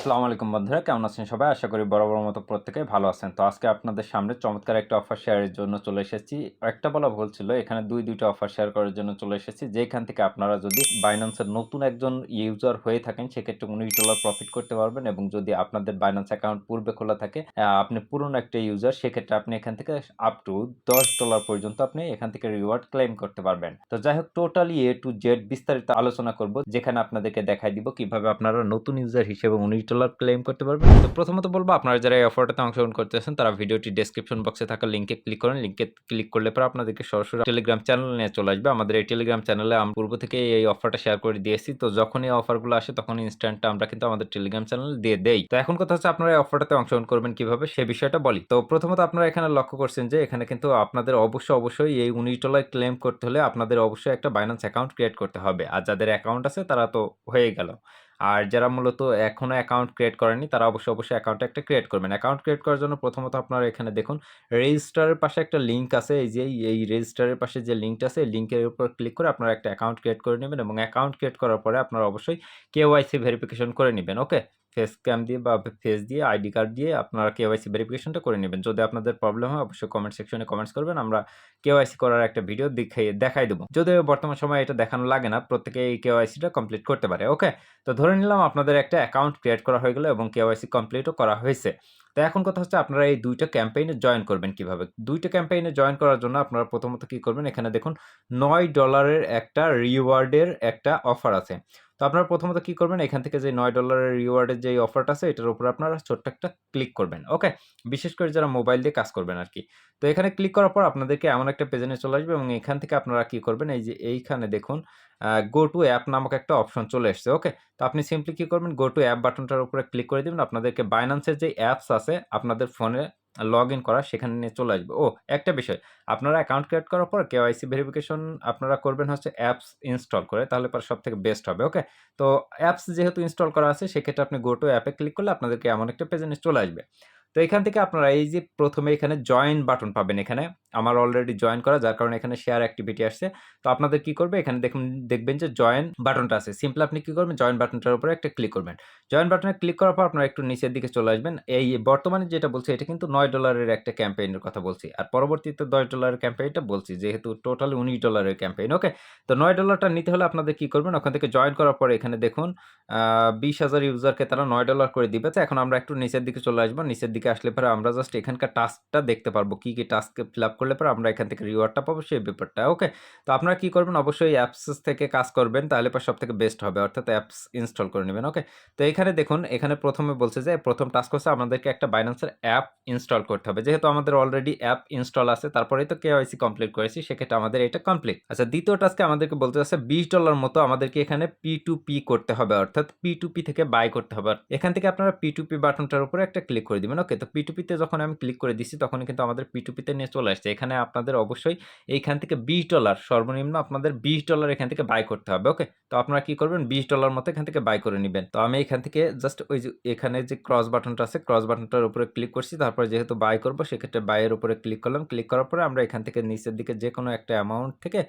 আসসালামু আলাইকুম বন্ধুরা, কেমন আছেন সবাই? আশা করি বরাবর মতো প্রত্যেকেই ভালো আছেন। তো আজকে আপনাদের সামনে চমৎকার একটা অফার শেয়ারের জন্য চলে এসেছি। একটা বলা ভুল ছিল, এখানে ২টা অফার শেয়ার করার জন্য চলে এসেছি। যেখান থেকে আপনারা যদি Binance এর নতুন একজন ইউজার হয়ে থাকেন, সেক্ষেত্রে $19 প্রফিট করতে পারবেন এবং যদি আপনাদের Binance অ্যাকাউন্ট পূর্বে খোলা থাকে, আপনি পুরনো একটা ইউজার, সেক্ষেত্রে আপনি এখান থেকে আপ টু $10 পর্যন্ত আপনি এখান থেকে রিওয়ার্ড ক্লেইম করতে পারবেন। তো যাই হোক, টোটালি A to Z বিস্তারিত আলোচনা করব, যেখানে আপনাদেরকে দেখাই দিব কিভাবে আপনারা নতুন ইউজার হিসেবে $19 ক্লেইম করতে পারবেন। তো প্রথমত বলবো, আপনারা যারা এই অফারটাতে অংশগ্রহণ করতেছেন তারা ভিডিওটি ডেসক্রিপশন বক্সে থাকা লিংকে ক্লিক করেন। লিংকে ক্লিক করলে পরে আপনাদেরকে সরাসরি টেলিগ্রাম চ্যানেল নিয়ে চলে আসবে। আমাদের এই টেলিগ্রাম চ্যানেলে আমি পূর্ব থেকেই এই অফারটা শেয়ার করে দিয়েছি। তো যখন এই অফারগুলো আসে তখন ইনস্ট্যান্ট আমরা কিন্তু আমাদের টেলিগ্রাম চ্যানেলে দিয়ে দেই। তো এখন কথা হচ্ছে, আপনারা এই অফারটাতে অংশগ্রহণ করবেন কিভাবে সে বিষয়টা বলি। তো প্রথমত আপনারা এখানে লক্ষ্য করছেন যে এখানে কিন্তু আপনাদের অবশ্যই এই $19 ক্লেম করতে হলে আপনাদের অবশ্যই একটা Binance অ্যাকাউন্ট ক্রিয়েট করতে হবে। আর যাদের অ্যাকাউন্ট আছে তারা তো হয়ে গেল। আর যারা মূলত এখনো অ্যাকাউন্ট ক্রিয়েট করেননি তারা অবশ্যই অ্যাকাউন্ট একটা ক্রিয়েট করবেন। অ্যাকাউন্ট ক্রিয়েট করার জন্য প্রথমত আপনারা এখানে দেখুন, রেজিস্টারের পাশে একটা লিঙ্ক আছে। এই যে এই রেজিস্টারের পাশে যে লিঙ্কটা আছে, এই লিঙ্কের উপর ক্লিক করে আপনারা একটা অ্যাকাউন্ট ক্রিয়েট করে নেবেন এবং অ্যাকাউন্ট ক্রিয়েট করার পরে আপনারা অবশ্যই কেওয়াইসি ভেরিফিকেশন করে নিবেন। ওকে? ফেস ক্যাম দিয়ে বা ফেস দিয়ে আইডি কার্ড দিয়ে আপনারা কেওয়াইসি ভেরিফিকেশনটা করে নেবেন। যদি আপনাদের প্রবলেম হয় অবশ্যই কমেন্ট সেকশনে কমেন্টস করবেন। আমরা কেওয়াইসি করার একটা ভিডিও দেখাই দেব। যদিও বর্তমান সময়ে এটা দেখানো লাগে না, প্রত্যেকে এই কেওয়াইসিটা কমপ্লিট করতে পারে। ওকে? তো ধরে নিলাম আপনাদের একটা অ্যাকাউন্ট ক্রিয়েট করা হয়ে গেল এবং কেওয়াইসি কমপ্লিটও করা হয়েছে। তো এখন কথা হচ্ছে, আপনারা এই ২টা ক্যাম্পেইনে জয়েন করবেন কিভাবে? ২টা ক্যাম্পেইনে জয়েন করার জন্য আপনারা প্রথমত কি করবেন? এখানে দেখুন $9 এর একটা রিওয়ার্ডের একটা অফার আছে। তো আপনারা প্রথমত কি করবেন? এখান থেকে যে $9 এর রিওয়ার্ডের যে অফারটা আছে এটার উপরে আপনারা ছোট্ট একটা ক্লিক করবেন। ওকে? বিশেষ করে যারা মোবাইল দিয়ে কাজ করবেন আরকি। তো এখানে ক্লিক করার পর আপনাদেরকে এমন একটা পেজে নিয়ে চলে আসবে এবং এখান থেকে আপনারা কি করবেন? এই যে এইখানে দেখুন গো টু অ্যাপ নামক একটা অপশন চলে এসছে। ওকে? তো আপনি সিম্পলি কি করবেন? গো টু অ্যাপ বাটনটার উপরে ক্লিক করে দিবেন। আপনাদেরকে Binance এর যে অ্যাপস আছে আপনাদের ফোনে লগইন করা, সেখানে নিয়ে চলে আসবে। একটা বিষয়, আপনারা অ্যাকাউন্ট ক্রিয়েট করার পর কেওয়াইসি ভেরিফিকেশন আপনারা করবেন হচ্ছে অ্যাপস ইনস্টল করে, তাহলে পরে সবথেকে বেস্ট হবে। ওকে? তো অ্যাপস যেহেতু ইনস্টল করা আছে সেক্ষেত্রে আপনি গো টু অ্যাপে ক্লিক করলে আপনাদেরকে এমন একটা পেজে নিয়ে চলে আসবে। তো এখান থেকে আপনারা এই যে ১ম এ এখানে জয়েন বাটন পাবেন এখানে। আমার অলরেডি জয়েন করা, যার কারণে এখানে শেয়ার অ্যাক্টিভিটি আসছে। তো আপনাদের কি করবে? এখানে দেখবেন যে জয়েন বাটনটা আছে। সিম্পলি আপনি কি করবেন? জয়েন বাটনটার উপরে একটা ক্লিক করবেন। জয়েন বাটনে ক্লিক করার পর আপনারা একটু নিচের দিকে চলে আসবেন। এই বর্তমানে যেটা বলছি এটা কিন্তু $9 এর একটা ক্যাম্পেইনের কথা বলছি। আর পরবর্তীতে $10 এর ক্যাম্পেইনটা বলছি, যেহেতু টোটালি $19 এর ক্যাম্পেইন। ওকে? তো $9 টা নিতে হলে আপনাদের কি করবেন? ওখান থেকে জয়েন করার পরে এখানে দেখুন ২০,০০০ ইউজারকে তারা $9 করে দিবে। তো এখন আমরা একটু নিচের দিকে চলে আসবো। নিচের দিকে আসলে পরে আমরা জাস্ট এখানকার টাস্কটা দেখতে পারবো। কি টাস্ক ফিল আপ করলে পরে আমরা এখান থেকে রিওয়ার্ডটা পাবো, সেই ব্যাপারটা। ওকে? তো আপনারা কি করবেন? অবশ্যই অ্যাপস থেকে কাজ করবেন, তাহলে পরে সবথেকে বেস্ট হবে। অর্থাৎ অ্যাপস ইনস্টল করে নিবেন। ওকে? তো এখানে দেখুন, এখানে ১ম এ বলছে যে ১ম টাস্ক হচ্ছে আমাদেরকে একটা Binance এর অ্যাপ ইনস্টল করতে হবে। যেহেতু আমাদের অলরেডি অ্যাপ ইনস্টল আছে, তারপরেই তো কেওয়াইসি কমপ্লিট করেছি, সেক্ষেত্রে আমাদের এটা কমপ্লিট। আচ্ছা, ২য় টাস্কে আমাদেরকে বলতে চাচ্ছে $20 মতো আমাদেরকে এখানে P2P করতে হবে, অর্থাৎ P2P থেকে বাই করতে হবে। এখান থেকে আপনারা P2P বাটনটার উপরে একটা ক্লিক করে দিবেন। ওকে? তো P2P তে যখন আমি ক্লিক করে দিচ্ছি তখনই কিন্তু আমাদের P2P তে নিয়ে চলে আসছে। এখানে আপনাদের অবশ্যই এইখান থেকে $20 সর্বনিম্ন আপনাদের $20 এখান থেকে বাই করতে হবে। ওকে? তো আপনারা কি করবেন? $20 মতো এখান থেকে বাই করে নিবেন। তো আমি এখান থেকে জাস্ট ওই যে এখানে যে ক্রস বাটনটা আছে, ক্রস বাটনটার উপরে ক্লিক করছি। তারপরে যেহেতু বাই করব সেক্ষেত্রে বাই এর উপরে ক্লিক করলাম। ক্লিক করার পরে আমরা এখান থেকে নিচের দিকে যেকোনো একটা অ্যামাউন্ট থেকে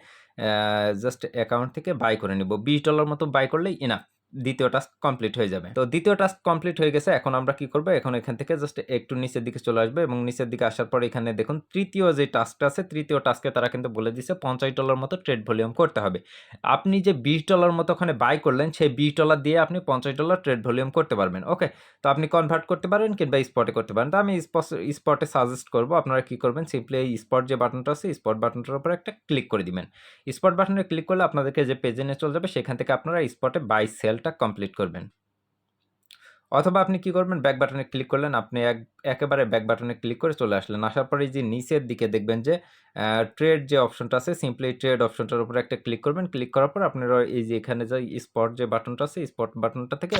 জাস্ট অ্যাকাউন্ট থেকে বাই করে নিব। $20 মতো বাই করলেই ইনাফ। ২য় টাস্ক কমপ্লিট হয়ে যাবে। তো ২য় টাস্ক কমপ্লিট হয়ে গেছে। এখন আমরা কি করব? এখন এখান থেকে জাস্ট একটু নিচের দিকে চলে আসবে এবং নিচের দিকে আসার পর এখানে দেখুন ৩য় যে টাস্কটা আছে, ৩য় টাস্কে তারা কিন্তু বলে দিছে $50 মতো ট্রেড ভলিউম করতে হবে। আপনি যে $20 মতো ওখানে বাই করলেন, সেই $20 দিয়ে আপনি $50 ট্রেড ভলিউম করতে পারবেন। ওকে? তো আপনি কনভার্ট করতে পারেন কিংবা স্পটে করতে পারেন। তো আমি স্পটে সাজেস্ট করব। আপনারা কি করবেন? সিম্পলি এই স্পট যে বাটনটা আছে, স্পট বাটনটার উপরে একটা ক্লিক করে দিবেন। স্পট বাটনে ক্লিক করলে আপনাদেরকে যে পেজে নিয়ে চলে যাবে, সেখান থেকে আপনারা স্পটে বাই সেলটা কমপ্লিট করবেন। অথবা আপনি কি করবেন? ব্যাক বাটনে ক্লিক করলেন। আপনি একেবারে ব্যাক বাটনে ক্লিক করে চলে আসলেন। আসার পরে এই যে নিচের দিকে দেখবেন যে ট্রেড যে অপশনটা আছে, সিম্পলি ট্রেড অপশনটার উপরে একটা ক্লিক করবেন। ক্লিক করার পর আপনারা এই যে এখানে যে স্পট যে বাটনটা আছে, স্পট বাটনটা থেকে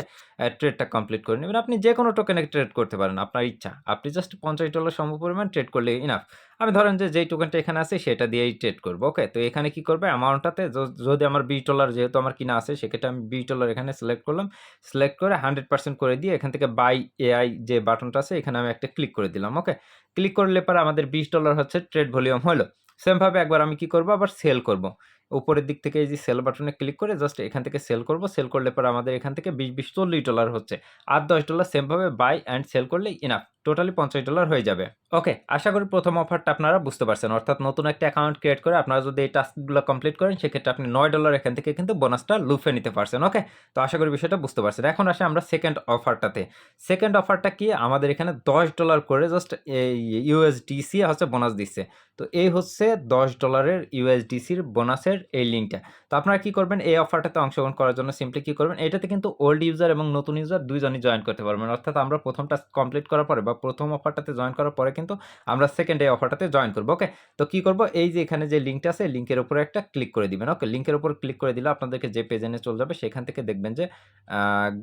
ট্রেডটা কমপ্লিট করে নিবেন। আপনি যেকোনো টোকেনে ট্রেড করতে পারেন, আপনার ইচ্ছা। আপনি জাস্ট $50 সমপরিমাণ ট্রেড করলেই ইনাফ। আমি ধরেন যে যেই টোকেনটা এখানে আছে সেটা দিয়েই ট্রেড করব। ওকে? তো এখানে কি করবে? অ্যামাউন্টটাতে যদি আমার $20 যেহেতু আমার কিনা আছে, সেক্ষেত্রে আমি $20 এখানে সিলেক্ট করলাম। সিলেক্ট করে 100% করে দিয়ে এখান থেকে বাই এআই যে বাটনটা আছে, এখানে আমি একটা ক্লিক করে দিলাম। ওকে? ক্লিক করলে পরে আমাদের $20 হচ্ছে ট্রেড ভলিউম হলো। সেম ভাবে একবার আমি কি করব? আবার সেল করব। উপরের দিক থেকে এই যে সেল বাটনে ক্লিক করে জাস্ট এখান থেকে সেল করব। সেল করলে পরে আমাদের এখান থেকে 20 $40 হচ্ছে। আর $10 সেমভাবে বাই অ্যান্ড সেল করলেই ইনাফ। টোটালি $50 হয়ে যাবে। ওকে, আশা করি প্রথম অফারটা আপনারা বুঝতে পারছেন। অর্থাৎ নতুন একটা অ্যাকাউন্ট ক্রিয়েট করে আপনারা যদি এই টাস্কগুলো কমপ্লিট করেন সেক্ষেত্রে আপনি $9 এখান থেকে কিন্তু বোনাসটা লুফে নিতে পারছেন। ওকে, তো আশা করি বিষয়টা বুঝতে পারছেন। এখন আসি আমরা সেকেন্ড অফারটাতে। সেকেন্ড অফারটা কি, আমাদের এখানে $10 করে জাস্ট এই ইউএসডিসি হচ্ছে বোনাস দিচ্ছে। তো এই হচ্ছে $10 ইউএসডিসির বোনাসের এই লিঙ্কটা। তো আপনারা কি করবেন, এই অফারটাতে অংশগ্রহণ করার জন্য সিম্পলি কি করবেন, এটাতে কিন্তু ওল্ড ইউজার এবং নতুন ইউজার দুইজনই জয়েন করতে পারবেন। অর্থাৎ আমরা প্রথম টাস্ক কমপ্লিট করার পরে বা প্রথম অফারটাতে জয়েন করার পরে কিন্তু আমরা সেকেন্ড এই অফারটাতে জয়েন করব। ওকে, তো কি করব, এই যে এখানে যে লিঙ্কটা আছে লিঙ্কের উপরে একটা ক্লিক করে দিবেন। ওকে, লিঙ্কের উপর ক্লিক করে দিলে আপনাদেরকে যে পেজে নিয়ে চলে যাবে, সেখান থেকে দেখবেন যে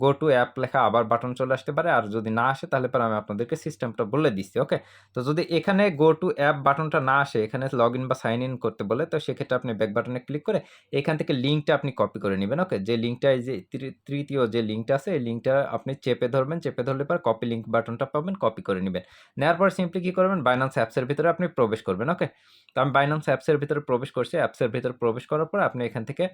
গো টু অ্যাপ লেখা আবার বাটন চলে আসতে পারে। আর যদি না আসে তাহলে পরে আমি আপনাদেরকে সিস্টেমটা বলে দিচ্ছি। ওকে, তো যদি এখানে গো টু অ্যাপ বাটনটা না আসে, এখানে লগ ইন বা সাইন ইন করতে বলে, তো সেক্ষেত্রে আপনি ব্যাক বাটনে ক্লিক করে এখান থেকে লিঙ্কটা আপনি কপি করে নেবেন। ওকে, যে লিঙ্কটা এই যে তৃতীয় যে লিঙ্কটা আছে এই লিঙ্কটা আপনি চেপে ধরবেন। চেপে ধরলে পর কপি লিঙ্ক বাটনটা পাবেন, কপি করে নেবেন। নেওয়ার পর সিম্পলি কি করবেন, বাইন্যান্স অ্যাপসের ভিতরে আপনি প্রবেশ করবেন। ওকে, তো আমি বাইন্যান্স অ্যাপসের ভিতরে প্রবেশ করছি। অ্যাপসের ভিতরে প্রবেশ করার পর আপনি এখান থেকে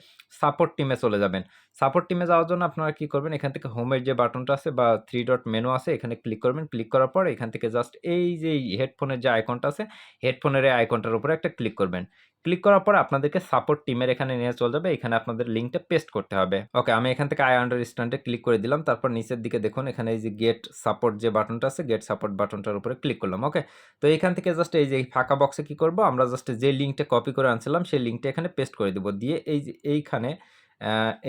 সাপোর্ট টিমে চলে যাবেন। সাপোর্ট টিমে যাওয়ার জন্য আপনারা কি করবেন, এখান থেকে হোমের যে বাটনটা আছে বা 3 ডট মেনু আছে এখানে ক্লিক করবেন। ক্লিক করার পর এখান থেকে জাস্ট এই যে হেডফোনের যে আইকনটা আছে হেডফোনের এই আইকনটার উপরে একটা ক্লিক করবেন। ক্লিক করার পর আপনাদেরকে সাপোর্ট টিমের এখানে নিয়ে চলে যাবে। এখানে আপনাদের লিঙ্কটা পেস্ট করতে হবে। ওকে, আমি এখান থেকে আই আন্ডারস্ট্যান্ডে ক্লিক করে দিলাম। তারপর নিচের দিকে দেখুন এখানে এই যে গেট সাপোর্ট যে বাটনটা আছে গেট সাপোর্ট বাটনটার উপরে ক্লিক করলাম। ওকে, তো এখান থেকে জাস্ট এই যে ফাঁকা বক্সে কি করব, আমরা জাস্ট যে লিঙ্কটা কপি করে আনছিলাম সেই লিঙ্কটা এখানে পেস্ট করে দিব। দিয়ে এই যে এইখানে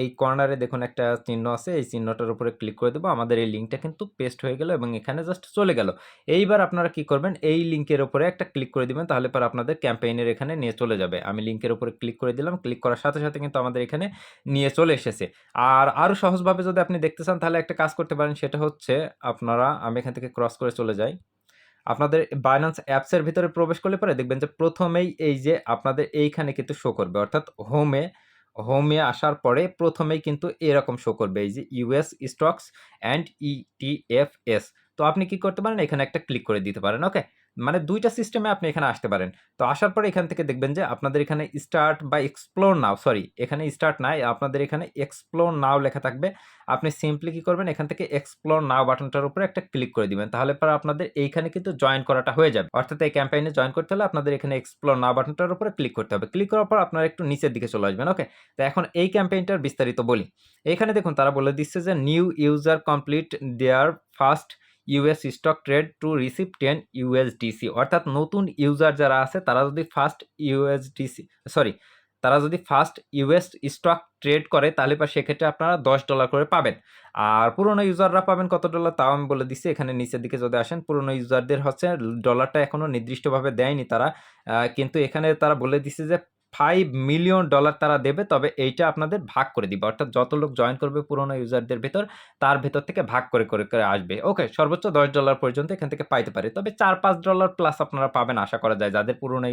এই কর্নারে দেখুন একটা চিহ্ন আছে, এই চিহ্নটার উপরে ক্লিক করে দেব। আমাদের এই লিঙ্কটা কিন্তু পেস্ট হয়ে গেল এবং এখানে জাস্ট চলে গেল। এইবার আপনারা কি করবেন, এই লিঙ্কের উপরে একটা ক্লিক করে দিবেন, তাহলে পর আপনাদের ক্যাম্পেইনের এখানে নিয়ে চলে যাবে। আমি লিঙ্কের উপরে ক্লিক করে দিলাম। ক্লিক করার সাথে সাথে কিন্তু আমাদের এখানে নিয়ে চলে এসেছে। আর আরও সহজভাবে যদি আপনি দেখতে চান তাহলে একটা কাজ করতে পারেন, সেটা হচ্ছে আপনারা, আমি এখান থেকে ক্রস করে চলে যাই। আপনাদের বাইন্যান্স অ্যাপসের ভিতরে প্রবেশ করলে পরে দেখবেন যে প্রথমেই এই যে আপনাদের এইখানে কিন্তু শো করবে, অর্থাৎ হোমে আসার পরে প্রথমেই কিন্তু এরকম শো করবে এই যে ইউএস স্টকস অ্যান্ড ইটিএফএস। তো আপনি কি করতে পারেন, এখানে একটা ক্লিক করে দিতে পারেন। ওকে, মানে দুইটা সিস্টেমে আপনি এখানে আসতে পারেন। তো আসার পরে এখান থেকে দেখবেন যে আপনাদের এখানে স্টার্ট বা এক্সপ্লোর নাও, সরি এখানে স্টার্ট নাই, আপনাদের এখানে এক্সপ্লোর নাও লেখা থাকবে। আপনি সিম্পলি কি করবেন, এখান থেকে এক্সপ্লোর নাও বাটনটার উপরে একটা ক্লিক করে দিবেন। তাহলে পরে আপনাদের এইখানে কিন্তু জয়েন করাটা হয়ে যাবে। অর্থাৎ এই ক্যাম্পেইনে জয়েন করতে হলে আপনাদের এখানে এক্সপ্লোর নাও বাটনটার উপরে ক্লিক করতে হবে। ক্লিক করার পর আপনারা একটু নিচের দিকে চলে আসবেন। ওকে, তো এখন এই ক্যাম্পেইনটার বিস্তারিত বলি। এখানে দেখুন তারা বলে দিচ্ছে যে new user complete their first US stock trade to receive 10 USDC. অর্থাৎ নতুন ইউজার যারা আছে তারা যদি ফার্স্ট ইউএস স্টক ট্রেড করে তাহলে সেক্ষেত্রে আপনারা $10 করে পাবেন। আর পুরনো ইউজাররা পাবেন কত ডলার তাও আমি বলে দিচ্ছি। এখানে নিচের দিকে যদি আসেন, পুরনো ইউজারদের হচ্ছে ডলারটা এখনো নির্দিষ্টভাবে দেয়নি তারা, কিন্তু এখানে তারা বলে দিচ্ছে যে $5 মিলিয়ন তারা দেবে, তবে এইটা আপনাদের ভাগ করে দিবে। অর্থাৎ যত লোক জয়েন করবে পুরনো ইউজারদের ভেতর, তার ভেতর থেকে ভাগ করে আসবে। ওকে, সর্বোচ্চ $10 পর্যন্ত এখান থেকে পাইতে পারে, তবে $4-5 প্লাস আপনারা পাবেন আশা করা যায়। যাদের পুরনো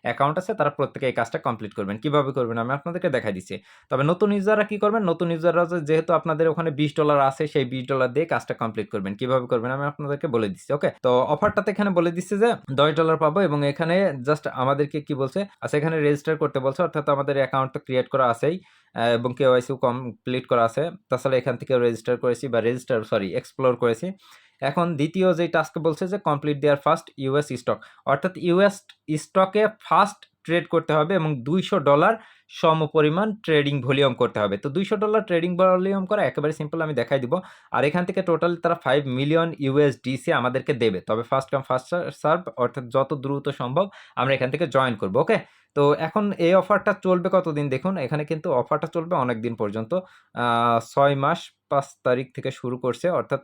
অ্যাকাউন্ট আছে তারা প্রত্যেকে এই কাজটা কমপ্লিট করবেন। কিভাবে করবেন আমি আপনাদেরকে দেখাই দিচ্ছি। তবে নতুন ইউজাররা কি করবেন, নতুন ইউজাররা যেহেতু আপনাদের ওখানে $20 আছে, সেই $20 দিয়ে কাজটা কমপ্লিট করবেন। কিভাবে করবেন আমি আপনাদেরকে বলে দিচ্ছি। ওকে, তো অফারটাতে এখানে বলে দিচ্ছে যে $10 পাবো এবং এখানে জাস্ট আমাদেরকে কি বলছে, আচ্ছা এখানে রেজিস্টার করতে বলছে, অর্থাৎ আমাদের অ্যাকাউন্ট তো ক্রিয়েট করা আছেই এবং কেওয়াইসিও কমপ্লিট করা আছে। তাছাড়া এখান থেকে রেজিস্টার করেছি বা এক্সপ্লোর করেছি। এখন দ্বিতীয় যে টাস্ক বলছে যে complete their first US stock, অর্থাৎ ইউএস স্টকে ফার্স্ট ট্রেড করতে হবে এবং $200 সমপরিমাণ ট্রেডিং ভলিউম করতে হবে। তো $200 ট্রেডিং ভলিউম করা একেবারে সিম্পল, আমি দেখাই দিব। আর এখান থেকে টোটাল তারা 5 মিলিয়ন ইউএসডিসি আমাদেরকে দেবে। তবে ফার্স্ট কাম ফার্স্ট সার্ভ, অর্থাৎ যত দ্রুত সম্ভব আমরা এখান থেকে জয়েন করব। ওকে, তো এখন এই অফারটা চলবে কতদিন দেখুন, এখানে কিন্তু অফারটা চলবে অনেক দিন পর্যন্ত। 6 মাস 5 তারিখ থেকে শুরু করছে, অর্থাৎ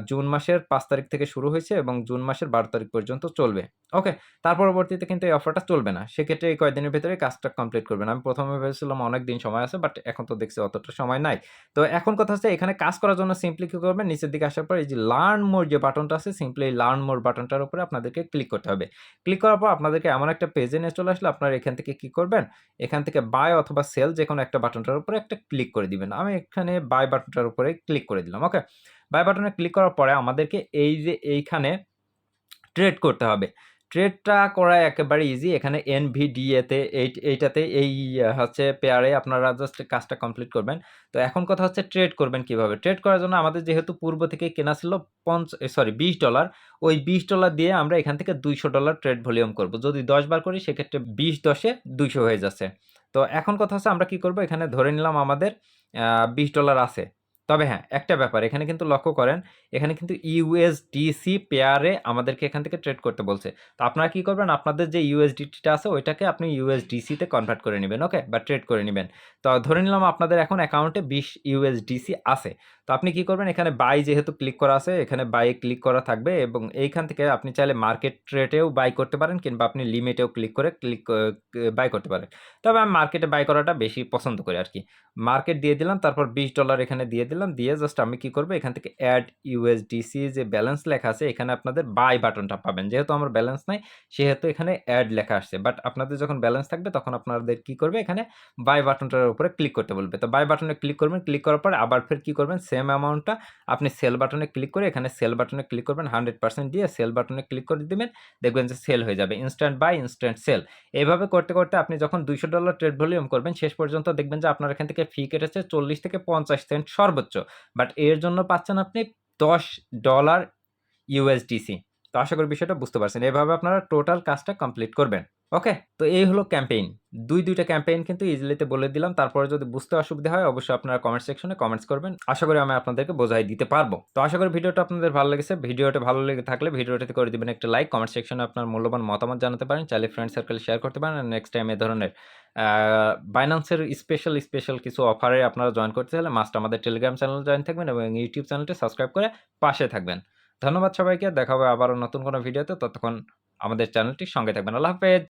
জুন মাসের 5 তারিখ থেকে শুরু হয়েছে এবং জুন মাসের 12 তারিখ পর্যন্ত চলবে। ওকে, তার পরবর্তীতে কিন্তু এই অফারটা চলবে না। সেক্ষেত্রে এই কয়েকদিনের ভেতরে কাজটা কমপ্লিট করবেন। আমি প্রথমে ভেবেছিলাম অনেক দিন সময় আছে, বাট এখন তো দেখছি অতটা সময় নাই। তো এখন কথা হচ্ছে এখানে কাজ করার জন্য সিম্পলি কি করবেন, নিচের দিকে আসার পর এই যে লার্ন মোর যে বাটনটা আছে, সিম্পলি এই লার্ন মোর বাটনটার উপরে আপনাদেরকে ক্লিক করতে হবে। ক্লিক করার পর আপনাদেরকে এমন একটা পেজে নিয়ে চলে আসলে আপনারা এখান থেকে কি করবেন, এখান থেকে বাই অথবা সেল যে কোনো একটা বাটনটার উপরে একটা ক্লিক করে দিবেন। আমি এখানে বাই বাটনটার উপরে ক্লিক করে দিলাম। ওকে, বাই বাটনে ক্লিক করার পরে আমাদেরকে এই যে এইখানে ট্রেড করতে হবে। ট্রেডটা করা একেবারে ইজি। এখানে NVDA তে এইটাতে এই হচ্ছে পেয়ারে আপনারা জাস্ট কাজটা কমপ্লিট করবেন। তো এখন কথা হচ্ছে ট্রেড করবেন কিভাবে? ট্রেড করার জন্য আমাদের যেহেতু পূর্ব থেকে কেনা ছিল $20, ওই $20 দিয়ে আমরা এখান থেকে $200 ট্রেড ভলিউম করব। যদি 10 বার করি সেক্ষেত্রে 20 10 এ 200 হয়ে যাচ্ছে। তো এখন কথা হচ্ছে আমরা কি করব? এখানে ধরে নিলাম আমাদের $20 আছে। তবে হ্যাঁ, একটা ব্যাপার এখানে কিন্তু লক্ষ্য করেন, এখানে কিন্তু USDC পেয়ারে আমাদেরকে এখান থেকে ট্রেড করতে বলছে। তো আপনারা কি করবেন? আপনাদের যে USDT টা আছে ওইটাকে আপনি USDC তে কনভার্ট করে নিবেন, ওকে? বা ট্রেড করে নিবেন। তো ধরে নিলাম আপনাদের এখন অ্যাকাউন্টে 20 USDC আছে। তো আপনি কি করবেন? এখানে বাই যেহেতু ক্লিক করা আছে, এখানে বাই এ ক্লিক করা থাকবে এবং এইখান থেকে আপনি চাইলে মার্কেট রেটেও বাই করতে পারেন কিংবা আপনি লিমিটেও ক্লিক করে বাই করতে পারেন। তবে আমি মার্কেটে বাই করাটা বেশি পছন্দ করি আরকি। মার্কেট দিয়ে দিলাম, তারপর $20 এখানে দিয়ে দিলাম, দিয়ে জাস্ট আমি কি করব? এখান থেকে অ্যাড USDC যে ব্যালেন্স লেখা আছে এখানে আপনাদের বাই বাটনটা পাবেন। যেহেতু আমার ব্যালেন্স নাই সেহেতু এখানে অ্যাড লেখা আসছে। বাট আপনাদের যখন ব্যালেন্স থাকবে তখন আপনাদের কি করবে? এখানে বাই বাটনটার উপরে ক্লিক করতে বলবে। তো বাই বাটনে ক্লিক করবেন, ক্লিক করার পরে আবার ফের কি করবেন? সেম অ্যামাউন্টটা আপনি সেল বাটনে ক্লিক করে এখানে সেল বাটনে ক্লিক করবেন 100% দিয়ে সেল বাটনে ক্লিক করে দিবেন। দেখবেন যে সেল হয়ে যাবে। Instant buy, instant sell. এভাবে করতে, করতে আপনি যখন $200 ট্রেড ভলিউম করবেন শেষ পর্যন্ত দেখবেন যে আপনার এখান থেকে ফি কেটেছে 40 থেকে 50 সেন্ট সর্বোচ্চ। বাট এর জন্য পাচ্ছেন আপনি $10 USDC। তো আশা করি বিষয়টা বুঝতে পারছেন। এভাবে আপনারা টোটাল কাজটা কমপ্লিট করবেন। ওকে? তো এই হলো ক্যাম্পেইন। ২ টা ক্যাম্পেইন কিন্তু ইজিলিতে বলে দিলাম। তারপরে যদি বুঝতে অসুবিধা হয় অবশ্যই আপনারা কমেন্ট সেকশনে কমেন্টস করবেন। আশা করি আমি আপনাদেরকে বোঝাই দিতে পারবো। তো আশা করি ভিডিওটা আপনাদের ভালো লেগেছে। ভিডিওটা ভালো লেগে থাকলে ভিডিওটাতে করে দিবেন একটা লাইক। কমেন্ট সেকশনে আপনার মূল্যবান মতামত জানাতে পারেন। চাইলে ফ্রেন্ড সার্কেলে শেয়ার করতে পারেন। আর নেক্সট টাইম এ ধরনের আ বাইন্যান্সের স্পেশাল কিছু অফারে আপনারা জয়েন করতে চাইলে মাস্ট আমাদের টেলিগ্রাম চ্যানেলে জয়েন থাকবেন এবং ইউটিউব চ্যানেলটি সাবস্ক্রাইব করে পাশে থাকবেন। ধন্যবাদ সবাইকে। দেখা হবে আবারও নতুন কোনো ভিডিওতে। ততক্ষণ আমাদের চ্যানেলটির সঙ্গে থাকবেন। আল্লাহ হাফেজ।